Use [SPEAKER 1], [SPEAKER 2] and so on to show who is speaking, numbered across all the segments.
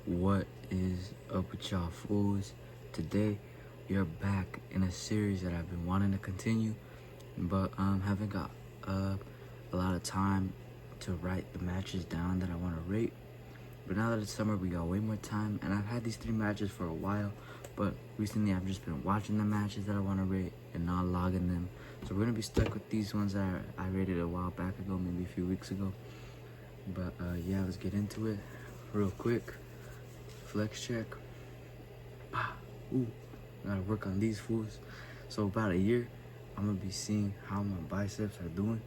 [SPEAKER 1] What is up with y'all fools? Today we are back in a series that I've been wanting to continue, but haven't got a lot of time to write the matches down that I want to rate. But now that it's summer, we got way more time, and I've had these 3 matches for a while, but recently I've just been watching the matches that I want to rate and not logging them. So we're gonna be stuck with these ones that I rated a while back ago, maybe a few weeks ago. But yeah, let's get into it real quick. Flex check. Ooh, gotta work on these fools. So about a year, I'm gonna be seeing how my biceps are doing.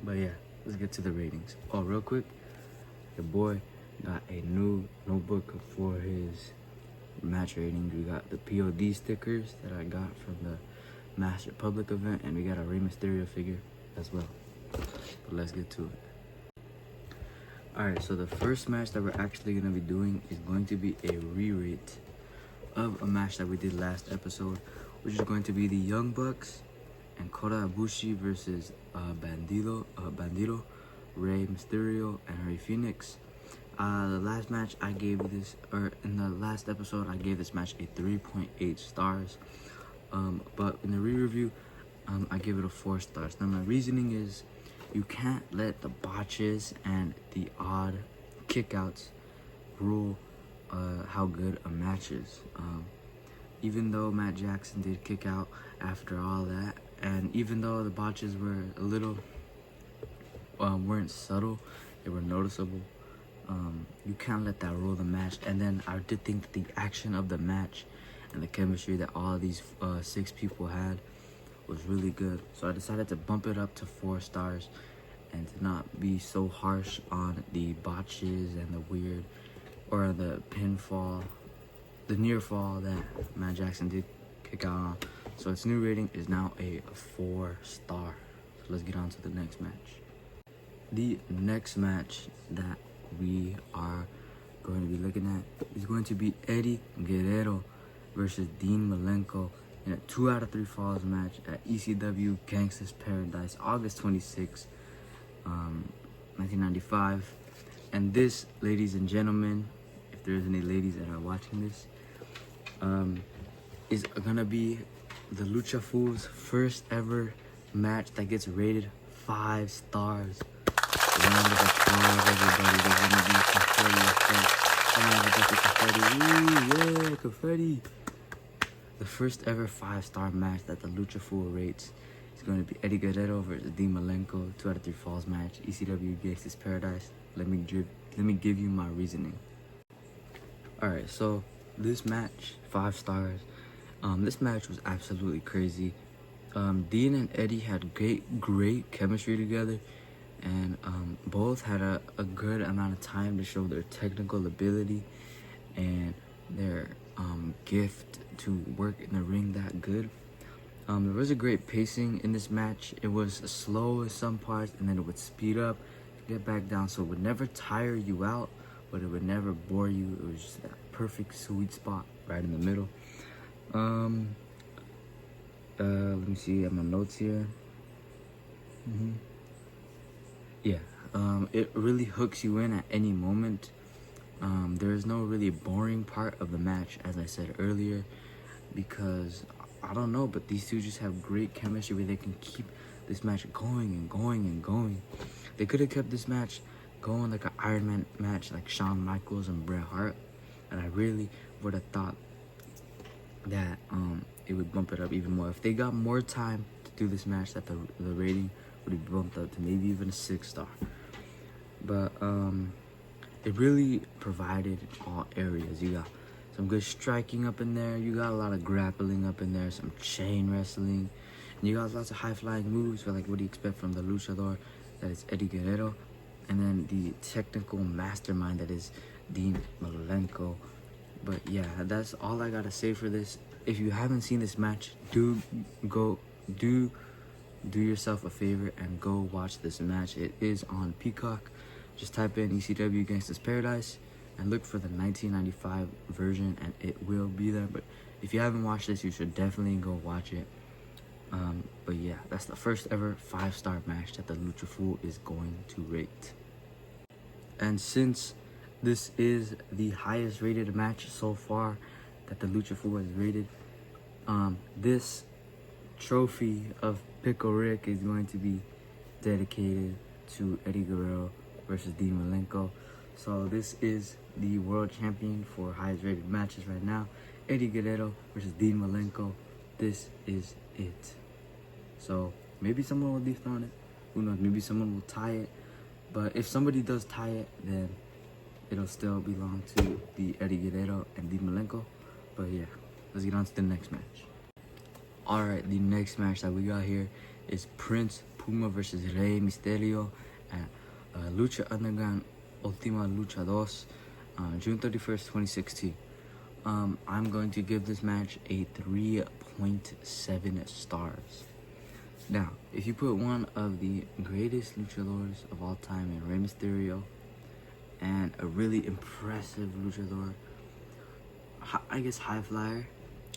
[SPEAKER 1] But yeah, let's get to the ratings. Oh, real quick, your boy got a new notebook for his match ratings. We got the POD stickers that I got from the Master Public event, and we got a Rey Mysterio figure as well. But let's get to it. Alright, so the first match that we're actually going to be doing is going to be a re-rate of a match that we did last episode, which is going to be the Young Bucks and Kota Ibushi versus Bandito, Rey Mysterio, and Rey Fenix. The last match I gave this, or in the last episode, I gave this match a 3.8 stars. But in the re-review, I give it a 4 stars. Now my reasoning is, you can't let the botches and the odd kickouts rule how good a match is. Even though Matt Jackson did kick out after all that, and even though the botches were a little weren't subtle, they were noticeable. You can't let that rule the match. And then I did think that the action of the match and the chemistry that all these 6 people had was really good, so I decided to bump it up to 4 stars and to not be so harsh on the botches and the weird or the pinfall, the near fall that Matt Jackson did kick out on. So its new rating is now a 4 star. So let's get on to the next match. The next match that we are going to be looking at is going to be Eddie Guerrero versus Dean Malenko in a 2 out of 3 falls match at ECW Gangsta's Paradise, August 26, 1995. And this, ladies and gentlemen, if there's any ladies that are watching this, is gonna be the Lucha Fools' first ever match that gets rated 5 stars. Round of applause, everybody. There's gonna be confetti. Ooh, yeah, confetti. The first ever 5-star match that the Lucha Fool rates is going to be Eddie Guerrero versus Dean Malenko, 2 out of 3 falls match, ECW Gangsta's Paradise. Let me give you my reasoning. Alright, so this match, 5 stars. This match was absolutely crazy. Dean and Eddie had great chemistry together, and both had a good amount of time to show their technical ability and their gift to work in the ring that good. There was a great pacing in this match. It was slow in some parts, and then it would speed up to get back down, so it would never tire you out, but it would never bore you. It was just that perfect sweet spot right in the middle. Let me see at my notes here. Yeah, it really hooks you in at any moment. There is no really boring part of the match, as I said earlier, because I don't know, but these two just have great chemistry where they can keep this match going and going and going. They could have kept this match going like an Iron Man match, like Shawn Michaels and Bret Hart, and I really would have thought that it would bump it up even more. If they got more time to do this match, that the rating would be bumped up to maybe even a 6 star. But it really provided all areas. You got some good striking up in there, you got a lot of grappling up in there, some chain wrestling, and you got lots of high-flying moves for like what do you expect from the luchador that is Eddie Guerrero, and then the technical mastermind that is Dean Malenko. But yeah, that's all I gotta say for this. If you haven't seen this match, do yourself a favor and go watch this match. It is on Peacock. Just type in ECW Gangsta's Paradise and look for the 1995 version, and it will be there. But if you haven't watched this, you should definitely go watch it. But yeah, that's the first ever 5-star match that the Lucha Fool is going to rate. And since This is the highest rated match so far that the Lucha Fu has rated. This trophy of Pickle Rick is going to be dedicated to Eddie Guerrero versus Dean Malenko. So this is the world champion for highest rated matches right now. Eddie Guerrero versus Dean Malenko. This is it. So maybe someone will dethrone it. Who knows? Maybe someone will tie it. But if somebody does tie it, then it'll still belong to the Eddie Guerrero and Dean Malenko. But yeah, let's get on to the next match. Alright, the next match that we got here is Prince Puma versus Rey Mysterio at Lucha Underground Ultima Lucha 2, June 31st, 2016. I'm going to give this match a 3.7 stars. Now, if you put one of the greatest luchadors of all time in Rey Mysterio and a really impressive luchador, I guess high flyer,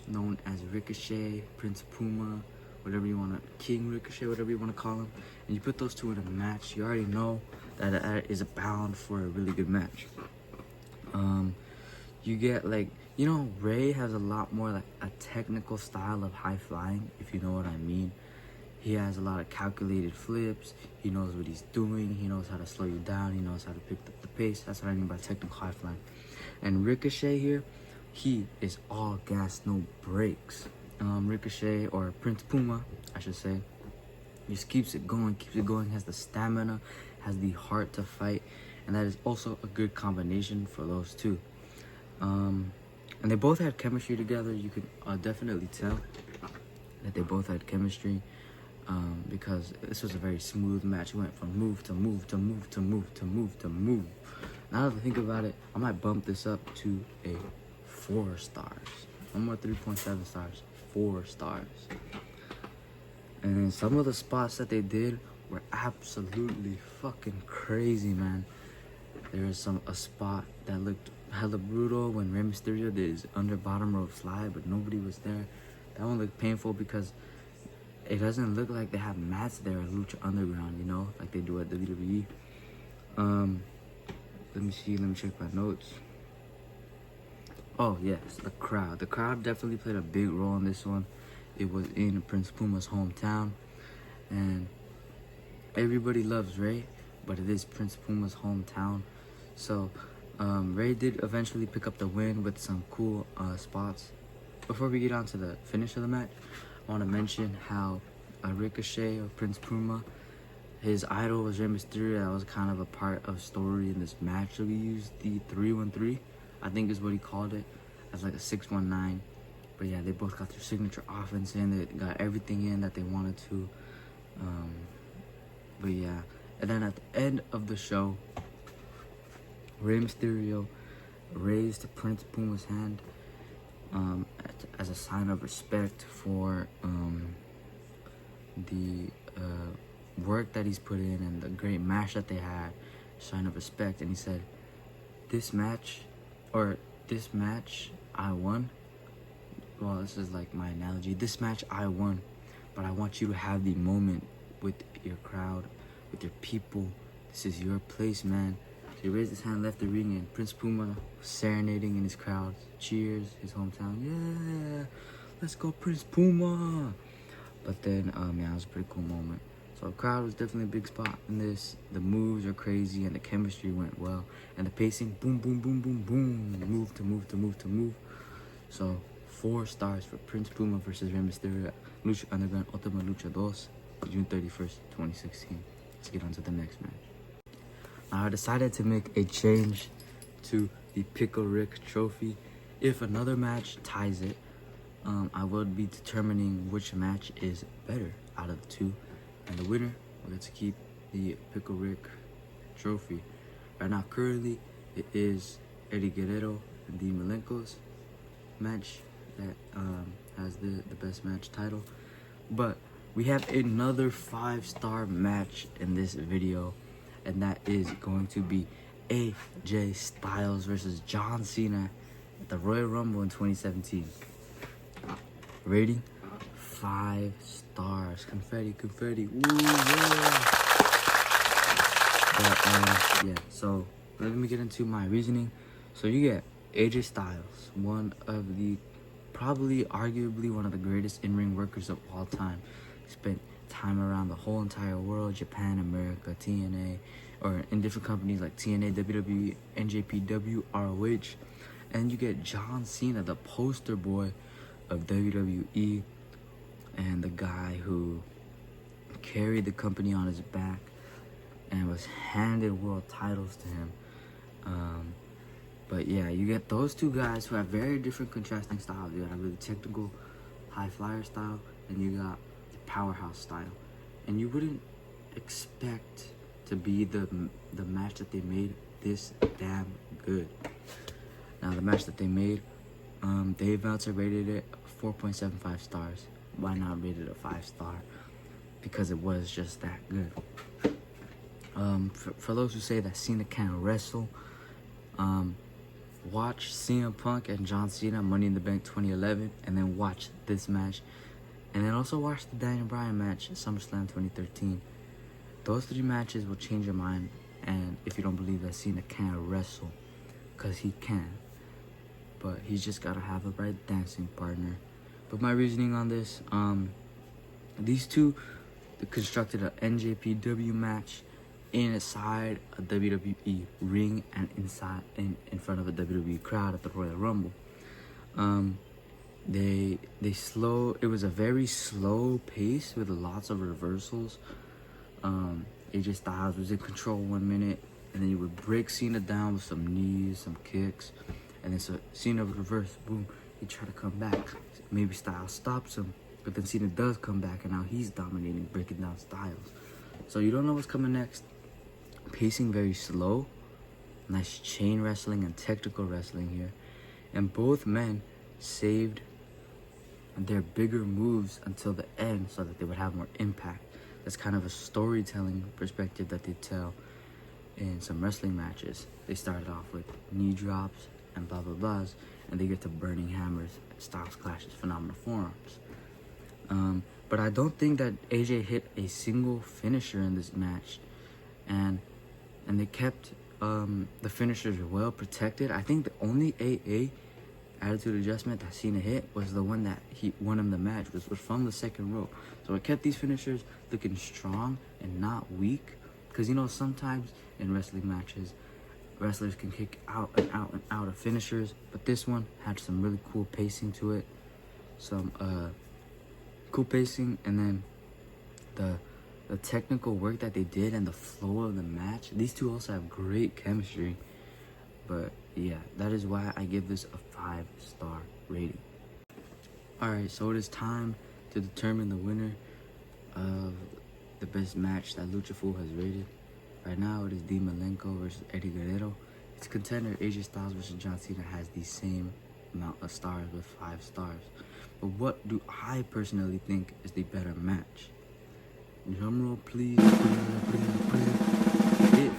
[SPEAKER 1] known as Ricochet, Prince Puma, whatever you want to, King Ricochet, whatever you want to call him, and you put those two in a match, you already know that that is bound for a really good match. You get like, you know, Rey has a lot more like a technical style of high flying, if you know what I mean. He has a lot of calculated flips. He knows what he's doing. He knows how to slow you down. He knows how to pick up the pace. That's what I mean by technical high flying. And Ricochet here, he is all gas, no brakes. Ricochet, or Prince Puma, I should say, just keeps it going, has the stamina, has the heart to fight, and that is also a good combination for those two. And they both had chemistry together. You could definitely tell that they both had chemistry. Because this was a very smooth match. It went from move to move to move to move to move to move. Now that I think about it, I might bump this up to a 4 stars. One more 3.7 stars, 4 stars. And then some of the spots that they did were absolutely fucking crazy, man. There was a spot that looked hella brutal when Rey Mysterio did his under bottom rope slide, but nobody was there. That one looked painful because it doesn't look like they have mats there at Lucha Underground, you know, like they do at WWE. Let me check my notes. Oh, yes, the crowd. The crowd definitely played a big role in this one. It was in Prince Puma's hometown, and everybody loves Rey, but it is Prince Puma's hometown. So, Rey did eventually pick up the win with some cool spots. Before we get on to the finish of the match, I want to mention how Ricochet, or Prince Puma, his idol was Rey Mysterio. That was kind of a part of story in this match. So we used the 313, I think is what he called it, as like a 619. But yeah, they both got their signature offense in. They got everything in that they wanted to. But yeah, and then at the end of the show, Rey Mysterio raised Prince Puma's hand as a sign of respect for the work that he's put in and the great match that they had, sign of respect. And he said, this match I won. Well, this is like my analogy. This match I won, but I want you to have the moment with your crowd, with your people. This is your place, man. So he raised his hand, left the ring, and Prince Puma was serenading in his crowd. Cheers, his hometown. Yeah, let's go Prince Puma. But then, yeah, it was a pretty cool moment. So the crowd was definitely a big spot in this. The moves are crazy, and the chemistry went well. And the pacing, boom, boom, boom, boom, boom. Move to move to move to move. So 4 stars for Prince Puma versus Rey Mysterio at Lucha Underground Ultima Lucha 2, June 31st, 2016. Let's get on to the next match. Now I decided to make a change to the Pickle Rick trophy. If another match ties it, I will be determining which match is better out of the two. And the winner will get to keep the Pickle Rick trophy. Right now, currently, it is Eddie Guerrero and Dean Malenko's match that has the best match title. But we have another 5-star match in this video, and that is going to be AJ Styles versus John Cena at the Royal Rumble in 2017. Rating 5 stars. Confetti, confetti. Ooh, yeah. But yeah, so let me get into my reasoning. So you get AJ Styles, one of the, probably arguably one of the greatest in-ring workers of all time. Spent time around the whole entire world, Japan, America, TNA, or in different companies like TNA, WWE, NJPW, ROH. And you get John Cena, the poster boy of WWE, and the guy who carried the company on his back and was handed world titles to him. But yeah, you get those two guys who have very different contrasting styles. You got a really technical high flyer style, and you got the powerhouse style. And you wouldn't expect to be the match that they made this damn good. Now the match that they made, Dave Meltzer rated it 4.75 stars. Why not rate it a 5-star? Because it was just that good. For those who say that Cena can't wrestle, watch CM Punk and John Cena Money in the Bank 2011, and then watch this match, and then also watch the Daniel Bryan match at SummerSlam 2013. Those 3 matches will change your mind, and if you don't believe that Cena can't wrestle, because he can, but he's just got to have a right dancing partner. But my reasoning on this, these two constructed an NJPW match inside a WWE ring and inside in front of a WWE crowd at the Royal Rumble. It was a very slow pace with lots of reversals. AJ Styles was in control 1 minute, and then you would break Cena down with some knees, some kicks, and then so Cena would reverse, boom, he'd try to come back. Maybe Styles stops him, but then Cena does come back, and now he's dominating, breaking down Styles. So you don't know what's coming next. Pacing very slow, nice chain wrestling and technical wrestling here, and both men saved their bigger moves until the end so that they would have more impact. That's kind of a storytelling perspective that they tell in some wrestling matches. They started off with knee drops and blah blah blahs, and they get to burning hammers, Styles clashes, phenomenal forearms. But I don't think that AJ hit a single finisher in this match, and they kept the finishers well protected. I think the only AA attitude adjustment that Cena hit was the one that he won him the match, which was from the second row. So it kept these finishers looking strong and not weak, because you know sometimes in wrestling matches wrestlers can kick out and out and out of finishers, but this one had some really cool pacing to it, some cool pacing, and then the technical work that they did and the flow of the match. These two also have great chemistry. But yeah, that is why I give this a 5-star rating. Alright, so it is time to determine the winner of the best match that Lucha Fool has rated. Right now it is Dean Malenko versus Eddie Guerrero. Its contender AJ Styles versus John Cena has the same amount of stars with 5 stars. But what do I personally think is the better match? Drum roll, please.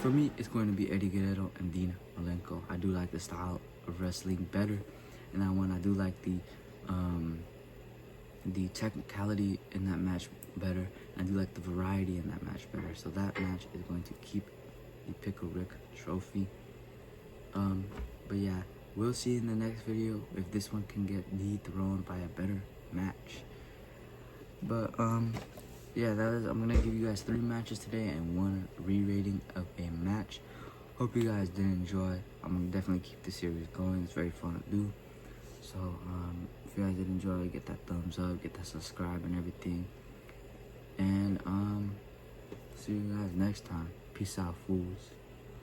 [SPEAKER 1] For me, it's going to be Eddie Guerrero and Dean Malenko. I do like the style of wrestling better, and that one I do like the technicality in that match better. I do like the variety in that match better. So that match is going to keep the Pickle Rick trophy. But yeah, we'll see in the next video if this one can get dethroned by a better match. But yeah, I'm gonna give you guys 3 matches today and 1 re-rating of a match. Hope you guys did enjoy. I'm gonna definitely keep the series going. It's very fun to do. So if you guys did enjoy, get that thumbs up, get that subscribe and everything. And see you guys next time. Peace out, fools.